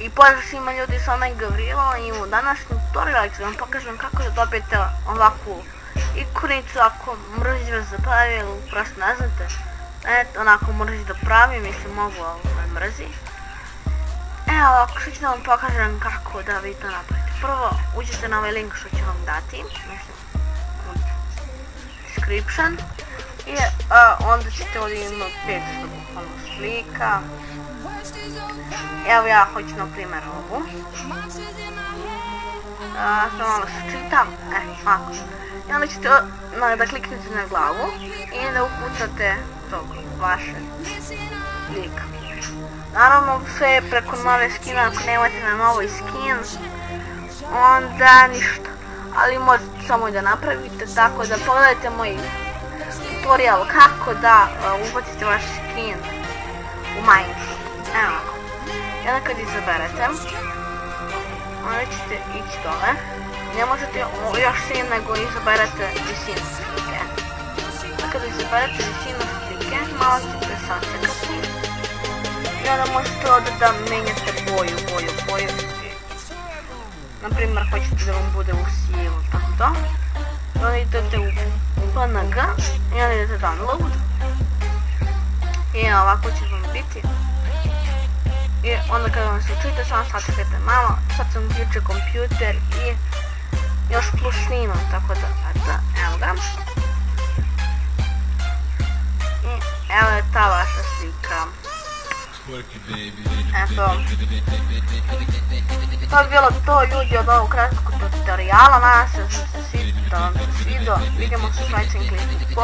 I pozdrav svima ljudi, s vama je Gavrilo i u današnjem tutorialu ću vam pokažem kako da dobijete ovakvu ikonicu ako mrzi vas zapravi ili prosto ne znate. Eto, onako mrzi da pravi, mislim mogu, ali me mrzi. Evo ovako, što ću da vam pokažem kako da vi to napravite. Prvo, uđete na ovaj link što ću vam dati, mislim, u description. I onda ćete ovdje imati 500 bukvalno slika. Evo ja hoću na primjer ovu. Samo malo se čitam. Ovako. I onda ćete da kliknete na glavu i da ukucate tog vaše lika. Naravno sve je preko nove skina, ako nemate na novoj skin, onda ništa. Ali možete samo i da napravite, tako da pogledajte moj tutorial kako da ubacite vaš skin u Minecraft. Evo ovako. I onda kad izaberete, onda ćete ići dole. Ne možete još sin nego izaberete visinu slike. Kada izaberete visinu slike, malo ćete sačekati. I onda možete ovdje da menjate boju. Naprimjer, hoćete da vam bude u sivu, tako to. I onda idete u PNG i onda idete download. I ovako će vam biti. I onda kada vam se učite, samo sačekajte malo, sad sam uključio kompjuter i još plus snimam, tako da, evo ga. I evo je ta vaša slika. Eto. To bi bilo to ljudi od ovog kratkog tutoriala, nadam se da vam se svidio, vidimo se u sljedećem klipu.